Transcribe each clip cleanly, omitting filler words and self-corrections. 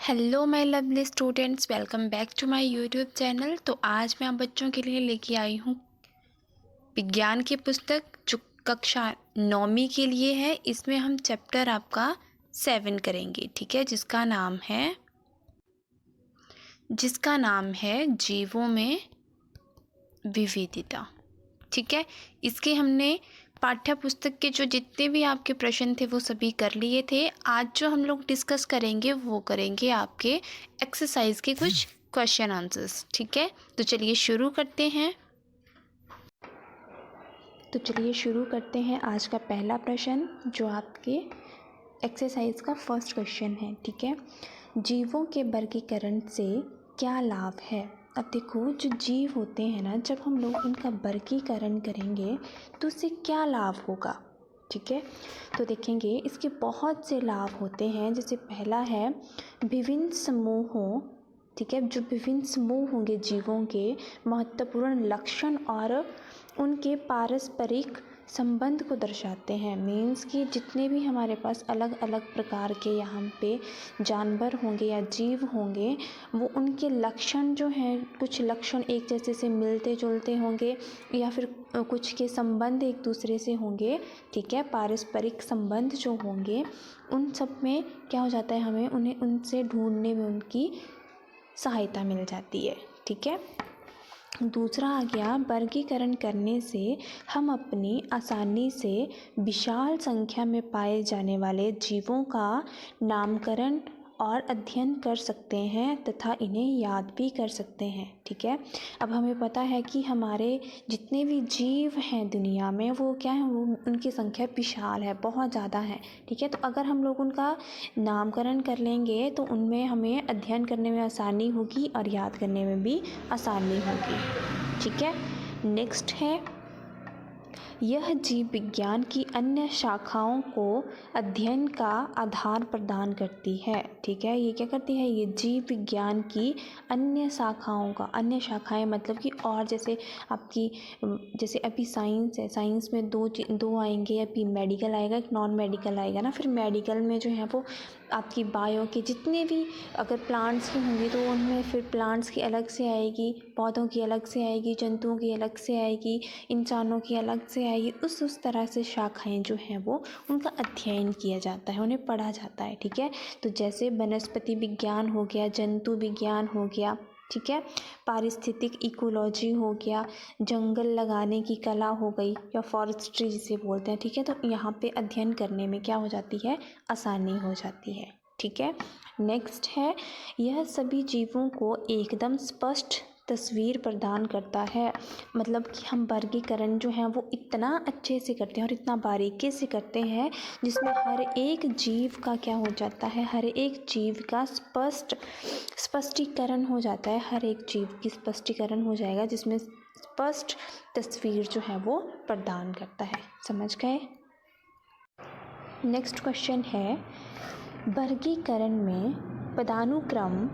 Hello my lovely students, welcome back to my YouTube channel. तो आज मैं आप बच्चों के लिए लेके आई हूँ विज्ञान की पुस्तक जो कक्षा 9वीं के लिए है। इसमें हम चैप्टर आपका 7 करेंगे, ठीक है, जिसका नाम है जीवों में विविधता। ठीक है, इसके हमने पाठ्य पुस्तक के जो जितने भी आपके प्रश्न थे वो सभी कर लिए थे। आज जो हम लोग डिस्कस करेंगे वो करेंगे आपके एक्सरसाइज के कुछ क्वेश्चन आंसर्स। ठीक है, तो चलिए शुरू करते हैं। आज का पहला प्रश्न जो आपके एक्सरसाइज का फर्स्ट क्वेश्चन है। ठीक है, जीवों के वर्गीकरण से क्या लाभ है। अब देखो, जो जीव होते हैं ना, जब हम लोग इनका वर्गीकरण करेंगे तो उससे क्या लाभ होगा। ठीक है, तो देखेंगे इसके बहुत से लाभ होते हैं। जैसे पहला है विभिन्न समूहों, ठीक है, जो विभिन्न समूह होंगे जीवों के महत्वपूर्ण लक्षण और उनके पारस्परिक संबंध को दर्शाते हैं। मीन्स कि जितने भी हमारे पास अलग अलग प्रकार के यहाँ पे जानवर होंगे या जीव होंगे, वो उनके लक्षण जो हैं, कुछ लक्षण एक जैसे से मिलते जुलते होंगे या फिर कुछ के संबंध एक दूसरे से होंगे। ठीक है, पारस्परिक संबंध जो होंगे उन सब में क्या हो जाता है, हमें उन्हें उनसे ढूंढने में उनकी सहायता मिल जाती है। ठीक है, दूसरा आ गया वर्गीकरण करने से हम अपनी आसानी से विशाल संख्या में पाए जाने वाले जीवों का नामकरण और अध्ययन कर सकते हैं तथा इन्हें याद भी कर सकते हैं। ठीक है, अब हमें पता है कि हमारे जितने भी जीव हैं दुनिया में वो क्या है, वो उनकी संख्या विशाल है, बहुत ज़्यादा है। ठीक है, तो अगर हम लोग उनका नामकरण कर लेंगे तो उनमें हमें अध्ययन करने में आसानी होगी और याद करने में भी आसानी होगी। ठीक है, नेक्स्ट है यह जीव विज्ञान की अन्य शाखाओं को अध्ययन का आधार प्रदान करती है। ठीक है, ये क्या करती है, ये जीव विज्ञान की अन्य शाखाओं का, अन्य शाखाएं मतलब कि और जैसे आपकी जैसे अभी साइंस है, साइंस में दो आएंगे, अभी मेडिकल आएगा, एक नॉन मेडिकल आएगा ना। फिर मेडिकल में जो है वो आपकी बायो के जितने भी अगर प्लांट्स की होंगी तो उनमें फिर प्लांट्स की अलग से आएगी, पौधों की अलग से आएगी, जंतुओं की अलग से आएगी, इंसानों की अलग से आएगी। उस तरह से शाखाएं जो हैं वो उनका अध्ययन किया जाता है, उन्हें पढ़ा जाता है। ठीक है, तो जैसे वनस्पति विज्ञान हो गया, जंतु विज्ञान हो गया, ठीक है, पारिस्थितिक इकोलॉजी हो गया, जंगल लगाने की कला हो गई या फॉरेस्ट्री जिसे बोलते हैं। ठीक है, तो यहाँ पे अध्ययन करने में क्या हो जाती है, आसानी हो जाती है। ठीक है, नेक्स्ट है यह सभी जीवों को एकदम स्पष्ट तस्वीर प्रदान करता है। मतलब कि हम वर्गीकरण जो है वो इतना अच्छे से करते हैं और इतना बारीकी से करते हैं जिसमें हर एक जीव का क्या हो जाता है, हर एक जीव का स्पष्टीकरण हो जाता है, हर एक जीव की स्पष्टीकरण हो जाएगा जिसमें स्पष्ट तस्वीर जो है वो प्रदान करता है। समझ गए। नेक्स्ट क्वेश्चन है वर्गीकरण में पदानुक्रम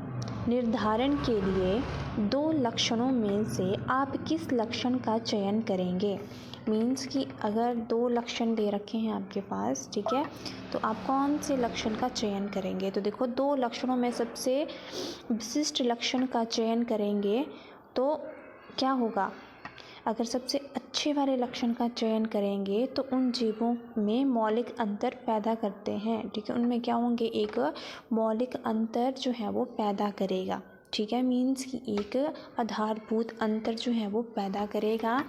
निर्धारण के लिए दो लक्षणों में से आप किस लक्षण का चयन करेंगे। मीन्स कि अगर दो लक्षण दे रखे हैं आपके पास, ठीक है, तो आप कौन से लक्षण का चयन करेंगे। तो देखो, दो लक्षणों में सबसे विशिष्ट लक्षण का चयन करेंगे तो क्या होगा, अगर सबसे अच्छे वाले लक्षण का चयन करेंगे तो उन जीवों में मौलिक अंतर पैदा करते हैं। ठीक है, उनमें क्या होंगे, एक मौलिक अंतर जो है वो पैदा करेगा। ठीक है, मीन्स कि एक आधारभूत अंतर जो है वो पैदा करेगा।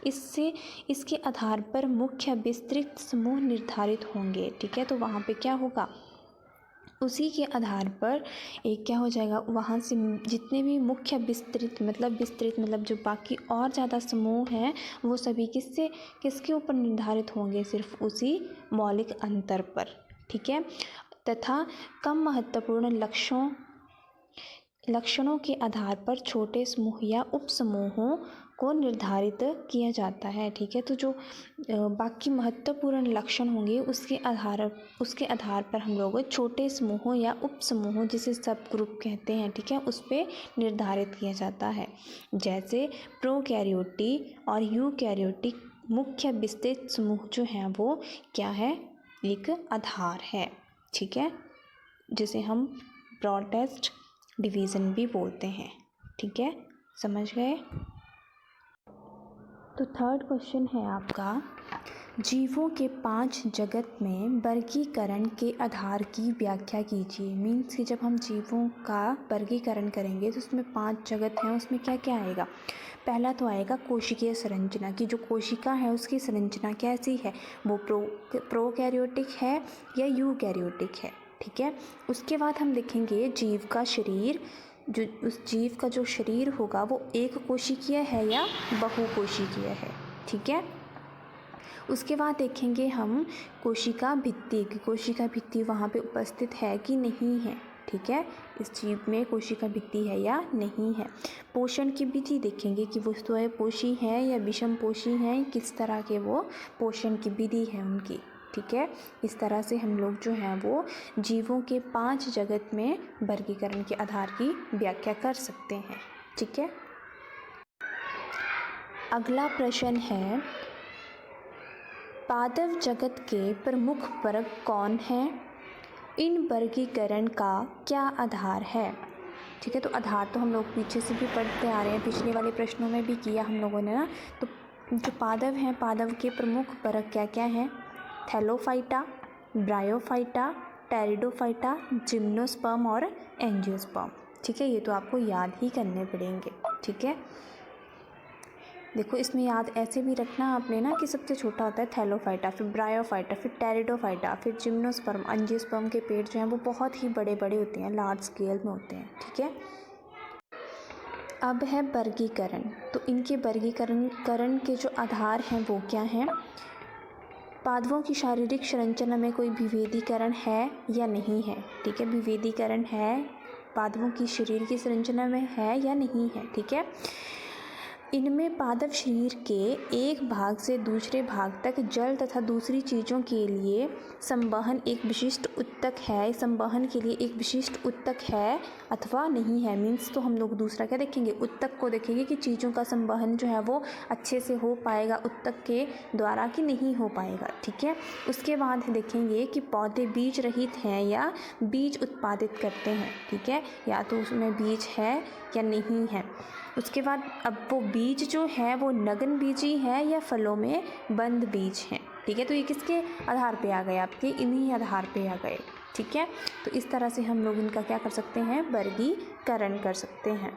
इसके आधार पर मुख्य विस्तृत समूह निर्धारित होंगे। ठीक है, तो वहाँ पे क्या होगा, उसी के आधार पर एक क्या हो जाएगा, वहाँ से जितने भी मुख्य विस्तृत मतलब जो बाकी और ज़्यादा समूह हैं वो सभी किसके ऊपर निर्धारित होंगे, सिर्फ उसी मौलिक अंतर पर। ठीक है, तथा कम महत्वपूर्ण लक्षणों के आधार पर छोटे समूह या उप समूहों को निर्धारित किया जाता है। ठीक है, तो जो बाकी महत्वपूर्ण लक्षण होंगे उसके आधार पर हम लोग छोटे समूहों या उप समूहों जिसे सब ग्रुप कहते हैं, ठीक है, उस पर निर्धारित किया जाता है। जैसे प्रोकैरियोटी और यूकैरियोटिक मुख्य विस्तृत समूह जो हैं वो क्या है, एक आधार है। ठीक है, जिसे हम ब्रॉडेस्ट डिवीज़न भी बोलते हैं। ठीक है, समझ गए। तो थर्ड क्वेश्चन है आपका, जीवों के 5 जगत में वर्गीकरण के आधार की व्याख्या कीजिए। मीन्स कि जब हम जीवों का वर्गीकरण करेंगे तो उसमें 5 जगत हैं, उसमें क्या क्या आएगा। पहला तो आएगा कोशिकीय संरचना, की जो कोशिका है उसकी संरचना कैसी है, वो प्रोकैरियोटिक है या यूकैरियोटिक है। ठीक है, उसके बाद हम देखेंगे जीव का शरीर, जो उस जीव का जो शरीर होगा वो एक कोशिकीय है या बहुकोशिकीय है। ठीक है, उसके बाद देखेंगे हम कोशिका भित्ति, कि कोशिका भित्ति वहाँ पे उपस्थित है कि नहीं है। ठीक है, इस जीव में कोशिका भित्ति है या नहीं है। पोषण की विधि देखेंगे कि वो स्वयं पोषी है या विषम पोषी है, किस तरह के वो पोषण की विधि है उनकी। ठीक है, इस तरह से हम लोग जो हैं वो जीवों के 5 जगत में वर्गीकरण के आधार की व्याख्या कर सकते हैं। ठीक है, अगला प्रश्न है, पादप जगत के प्रमुख वर्ग कौन हैं? इन वर्गीकरण का क्या आधार है? ठीक है, तो आधार तो हम लोग पीछे से भी पढ़ते आ रहे हैं, पिछले वाले प्रश्नों में भी किया हम लोगों ने ना। तो जो पादप हैं, पादप के प्रमुख वर्ग क्या क्या हैं? थैलोफाइटा, ब्रायोफाइटा, टेरिडोफाइटा, जिम्नोस्पर्म और एंजियोस्पर्म। ठीक है, ये तो आपको याद ही करने पड़ेंगे। ठीक है, देखो इसमें याद ऐसे भी रखना आपने ना कि सबसे छोटा होता है थैलोफाइटा, फिर ब्रायोफाइटा, फिर टेरिडोफाइटा, फिर जिम्नोस्पर्म। एंजियोस्पर्म के पेट जो हैं वो बहुत ही बड़े बड़े होते हैं, लार्ज स्केल में होते हैं। ठीक है, अब है वर्गीकरण। तो इनके वर्गीकरण के जो आधार हैं वो क्या हैं? पादपों की शारीरिक संरचना में कोई विभेदीकरण है या नहीं है। ठीक है, विभेदीकरण है, पादपों की शरीर की संरचना में है या नहीं है। ठीक है, इनमें पादप शरीर के एक भाग से दूसरे भाग तक जल तथा दूसरी चीज़ों के लिए संवहन एक विशिष्ट उत्तक है, संवहन के लिए एक विशिष्ट उत्तक है अथवा नहीं है। मीन्स तो हम लोग दूसरा क्या देखेंगे, उत्तक को देखेंगे कि चीज़ों का संवहन जो है वो अच्छे से हो पाएगा उत्तक के द्वारा कि नहीं हो पाएगा। ठीक है, उसके बाद देखेंगे कि पौधे बीज रहित हैं या बीज उत्पादित करते हैं। ठीक है, या तो उसमें बीज है या नहीं है। उसके बाद अब वो बीज जो है वो नग्न बीजी है या फलों में बंद बीज हैं। ठीक है, तो ये किसके आधार पे आ गए, आपके इन्हीं आधार पे आ गए। ठीक है, तो इस तरह से हम लोग इनका क्या कर सकते हैं, वर्गीकरण कर सकते हैं।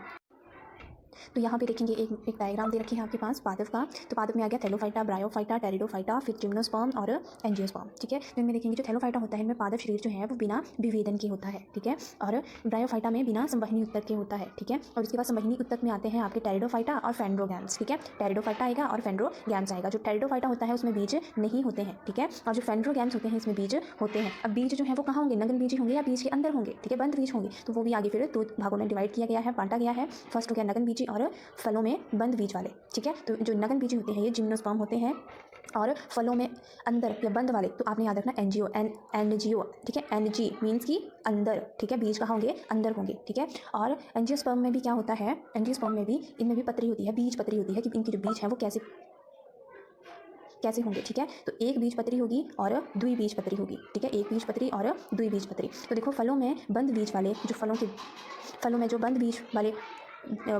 तो यहाँ पे देखेंगे एक डायग्राम दे रखी है आपके पास पादप का। तो पादप में आ गया थैलोफाइटा, ब्रायोफाइटा, टेरिडोफाइटा, फिर जिम्नोस्पर्म और एंजियोस्पर्म। ठीक है, तो इनमें देखेंगे जो थैलोफाइटा होता है इनमें पादप शरीर जो है वो बिना विभेदन के होता है। ठीक है, और ब्रायोफाइटा में बिना संवहनी उत्तक के होता है। ठीक है, और उसके बाद संवहनी उत्तक में आते हैं आपके टेरिडोफाइटा और फेंड्रोगैम्स। ठीक है, टेरिडोफाइटा आएगा और फेंड्रोगैम्स आएगा। जो टेरिडोफाइटा होता है उसमें बीज नहीं होते हैं। ठीक है, और जो फेंड्रोगैम्स होते हैं इसमें बीज होते हैं। अब बीज जो है वो कहाँ होंगे, नग्न बीज होंगे या बीज के अंदर होंगे। ठीक है, बंद बीज होंगे। तो वो भी आगे फिर 2 भागों में डिवाइड किया गया है, बांटा गया है। फर्स्ट हो गया नग्न बीजी और फलों में बंद बीज वाले। ठीक है, तो जो नग्न बीजी होते हैं ये जिम्नोस्पर्म होते हैं और फलों में अंदर या बंद वाले तो आपने याद रखना एनजीओ, एनजीओ। ठीक है, एनजी मीन्स की अंदर। ठीक है, बीज कहाँ होंगे, अंदर होंगे। ठीक है, और एंजियोस्पर्म में भी क्या होता है, एंजियोस्पर्म में भी इनमें भी पत्री होती है, बीज पत्री होती है कि इनकी जो बीज है वो कैसे होंगे। ठीक है, तो एक बीज पत्री होगी और द्विबीज पत्री होगी। ठीक है, एक बीज पत्री और द्विबीज पत्री। तो देखो फलों में बंद बीज वाले जो फलों में जो बंद बीज वाले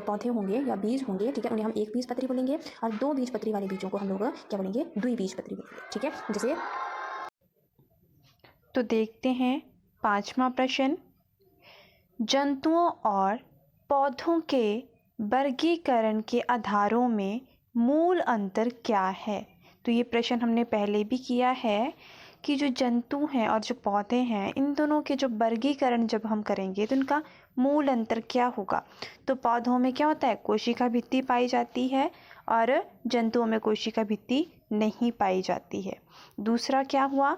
पौधे होंगे या बीज होंगे। ठीक है, उन्हें हम एक बीज पत्री बोलेंगे और 2 बीज पत्री वाले बीजों को हम लोग क्या बोलेंगे, द्विबीज पत्री बोलेंगे। ठीक है, जैसे तो देखते हैं 5वां प्रश्न, जंतुओं और पौधों के वर्गीकरण के आधारों में मूल अंतर क्या है? तो ये प्रश्न हमने पहले भी किया है कि जो जंतु हैं और जो पौधे हैं इन दोनों के जो वर्गीकरण जब हम करेंगे तो इनका मूल अंतर क्या होगा। तो पौधों में क्या होता है, कोशिका भित्ति पाई जाती है और जंतुओं में कोशिका भित्ति नहीं पाई जाती है। दूसरा क्या हुआ,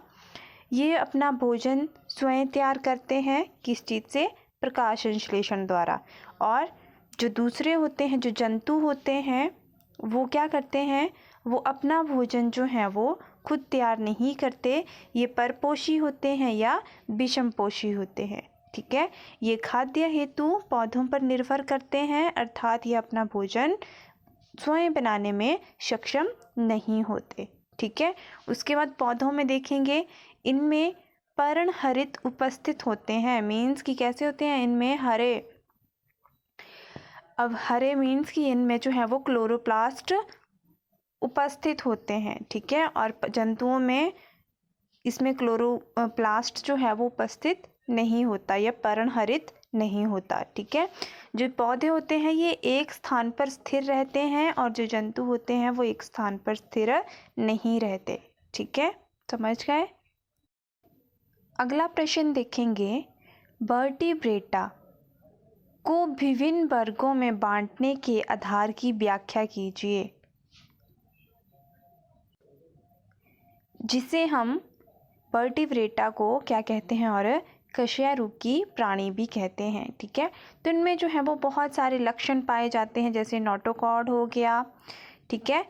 ये अपना भोजन स्वयं तैयार करते हैं, किस चीज़ से, प्रकाश संश्लेषण द्वारा। और जो दूसरे होते हैं, जो जंतु होते हैं वो क्या करते हैं, वो अपना भोजन जो है वो खुद तैयार नहीं करते, ये परपोषी होते हैं या विषमपोषी होते हैं। ठीक है, ये खाद्य हेतु पौधों पर निर्भर करते हैं, अर्थात ये अपना भोजन स्वयं बनाने में सक्षम नहीं होते। ठीक है, उसके बाद पौधों में देखेंगे इनमें पर्णहरित उपस्थित होते हैं, मीन्स कि कैसे होते हैं, इनमें हरे, अब हरे मीन्स कि इनमें जो है वो क्लोरोप्लास्ट उपस्थित होते हैं, ठीक है। और जंतुओं में इसमें क्लोरोप्लास्ट जो है वो उपस्थित नहीं होता या पर्णहरित नहीं होता, ठीक है। जो पौधे होते हैं ये एक स्थान पर स्थिर रहते हैं और जो जंतु होते हैं वो एक स्थान पर स्थिर नहीं रहते, ठीक है, समझ गए। अगला प्रश्न देखेंगे, वर्टिब्रेटा को विभिन्न वर्गों में बांटने के आधार की व्याख्या कीजिए। जिसे हम वर्टिब्रेटा को क्या कहते हैं, और कशेरुकी प्राणी भी कहते हैं, ठीक है। तो इनमें जो है वो बहुत सारे लक्षण पाए जाते हैं, जैसे नोटोकॉर्ड हो गया, ठीक है,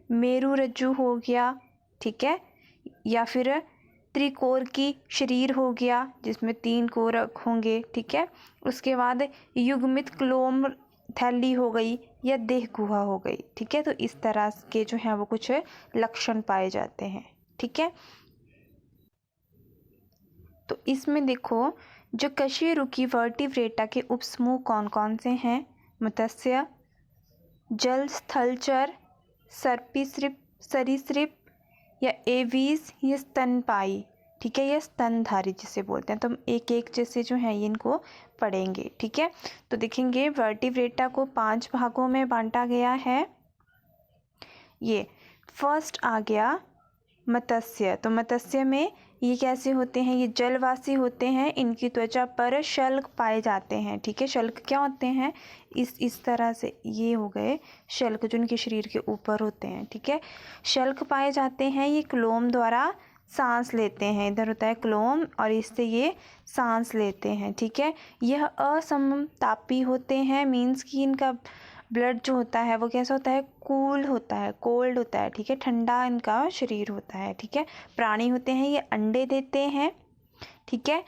मेरुरज्जु हो गया, ठीक है, या फिर त्रिकोर की शरीर हो गया जिसमें 3 कोरक होंगे, ठीक है। उसके बाद युग्मित क्लोम थैली हो गई या देह गुहा हो गई, ठीक है। तो इस तरह के जो है वो कुछ लक्षण पाए जाते हैं, ठीक है। तो इसमें देखो, जो कशेरुकी वर्टिब्रेटा के उपसमूह कौन कौन से हैं, मत्स्य, जल स्थलचर, सरीसृप या एवीज, ये स्तनपायी, ठीक है, ये स्तनधारी जिसे बोलते हैं। तो हम एक एक जैसे जो है इनको पढ़ेंगे, ठीक है। तो देखेंगे वर्टिब्रेटा को 5 भागों में बांटा गया है। ये फर्स्ट आ गया मत्स्य। तो मत्स्य में ये कैसे होते हैं, ये जलवासी होते हैं, इनकी त्वचा पर शल्क पाए जाते हैं, ठीक है। शल्क क्या होते हैं, इस तरह से ये हो गए शल्क जो इनके शरीर के ऊपर होते हैं, ठीक है। शल्क पाए जाते हैं, ये क्लोम द्वारा सांस लेते हैं, इधर होता है क्लोम और इससे ये सांस लेते हैं, ठीक है। यह असमतापी होते हैं, मीन्स कि इनका ब्लड जो होता है वो कैसा होता है, कूल होता है, कोल्ड होता है, ठीक है, ठंडा इनका शरीर होता है, ठीक है। प्राणी होते हैं, ये अंडे देते हैं, ठीक है।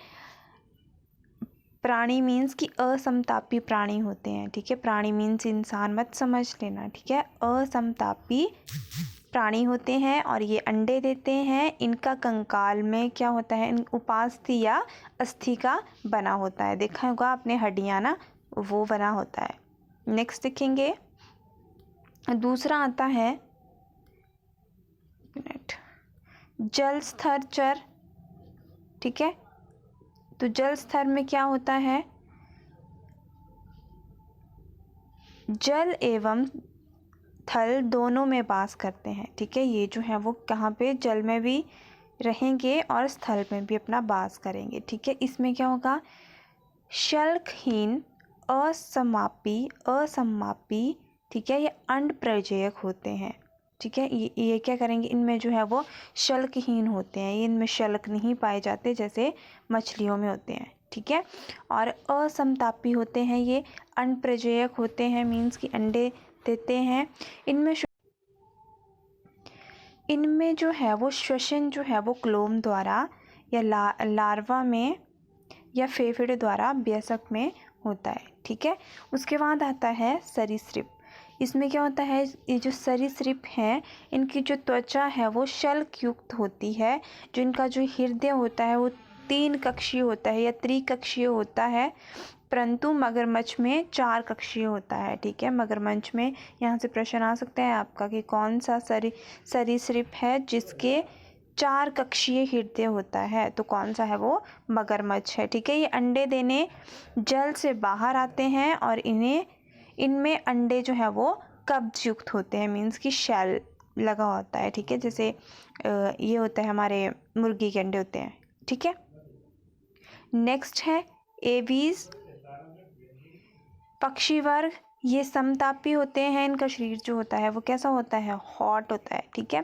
प्राणी मीन्स कि असमतापी प्राणी होते हैं, ठीक है। प्राणी मीन्स इंसान मत समझ लेना, ठीक है। असमतापी प्राणी होते हैं और ये अंडे देते हैं। इनका कंकाल में क्या होता है, उपास्थि या अस्थि का बना होता है, देखा होगा आपने हड्डियाँ ना, वो बना होता है। नेक्स्ट देखेंगे, दूसरा आता है जल स्थलचर, ठीक है। तो जल स्तर में क्या होता है, जल एवं थल दोनों में वास करते हैं, ठीक है। ये जो है वो कहाँ पे, जल में भी रहेंगे और स्थल में भी अपना वास करेंगे, ठीक है। इसमें क्या होगा, शल्कहीन, असमापी, ठीक है, ये अंड प्रजेयक होते हैं, ठीक है। ये क्या करेंगे, इनमें जो है वो शल्कहीन होते हैं, इनमें शल्क नहीं पाए जाते जैसे मछलियों में होते हैं, ठीक है। और असमतापी होते हैं, ये अंड प्रजेयक होते हैं, मीन्स कि अंडे देते हैं। इनमें जो है वो श्वसन जो है वो क्लोम द्वारा या लार्वा में या फेफड़े द्वारा वयस्क में होता है, ठीक है। उसके बाद आता है सरीसृप। इसमें क्या होता है, ये जो सरीसृप हैं इनकी जो त्वचा है वो शल्क युक्त होती है। जो इनका जो हृदय होता है वो 3 कक्षीय होता है या त्रिकक्षीय होता है, परंतु मगरमच्छ में 4 कक्षीय होता है, ठीक है। मगरमच्छ में यहाँ से प्रश्न आ सकता है आपका कि कौन सा सरीसृप है जिसके 4 कक्षीय हृदय होता है, तो कौन सा है, वो मगरमच्छ है, ठीक है। ये अंडे देने जल से बाहर आते हैं और इनमें अंडे जो है वो कब्ज युक्त होते हैं, मीन्स कि शेल लगा होता है, ठीक है। जैसे ये होता है हमारे मुर्गी के अंडे होते हैं, ठीक है। नेक्स्ट है एवीज, पक्षी वर्ग। ये समतापी होते हैं, इनका शरीर जो होता है वो कैसा होता है, हॉट होता है, ठीक है।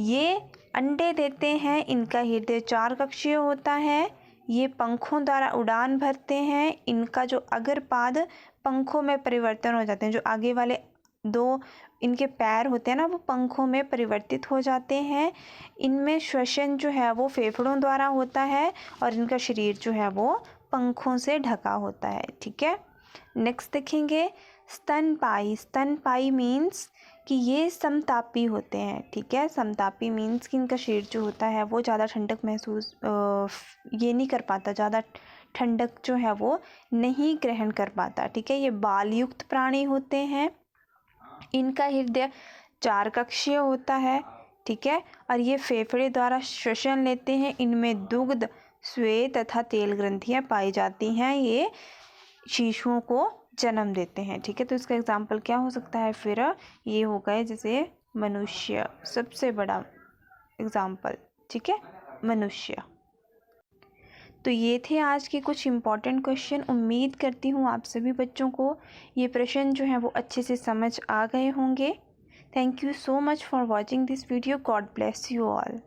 ये अंडे देते हैं, इनका हृदय 4 कक्षीय होता है। ये पंखों द्वारा उड़ान भरते हैं, इनका जो अग्रपाद पंखों में परिवर्तन हो जाते हैं, जो आगे वाले 2 इनके पैर होते हैं ना वो पंखों में परिवर्तित हो जाते हैं। इनमें श्वसन जो है वो फेफड़ों द्वारा होता है और इनका शरीर जो है वो पंखों से ढका होता है, ठीक है। नेक्स्ट देखेंगे स्तनपायी। स्तनपायी मीन्स कि ये समतापी होते हैं। ठीक है, समतापी मीन्स कि इनका शरीर जो होता है वो ज़्यादा ठंडक महसूस ये नहीं कर पाता, ज़्यादा ठंडक जो है वो नहीं ग्रहण कर पाता। ठीक है, ये बाल युक्त प्राणी होते हैं। इनका हृदय 4 कक्षीय होता है। ठीक है, और ये फेफड़े द्वारा श्वसन लेते हैं। इनमें दुग्ध, श्वेत तथा तेल ग्रंथियाँ पाई जाती हैं। ये शिशुओं को जन्म देते हैं। ठीक है, तो इसका एग्जाम्पल क्या हो सकता है फिर? ये हो गए जैसे मनुष्य, सबसे बड़ा एग्जाम्पल। ठीक है, मनुष्य। तो ये थे आज के कुछ इम्पॉर्टेंट क्वेश्चन। उम्मीद करती हूँ आप सभी बच्चों को ये प्रश्न जो हैं वो अच्छे से समझ आ गए होंगे। Thank you so much for watching this video. God bless you all.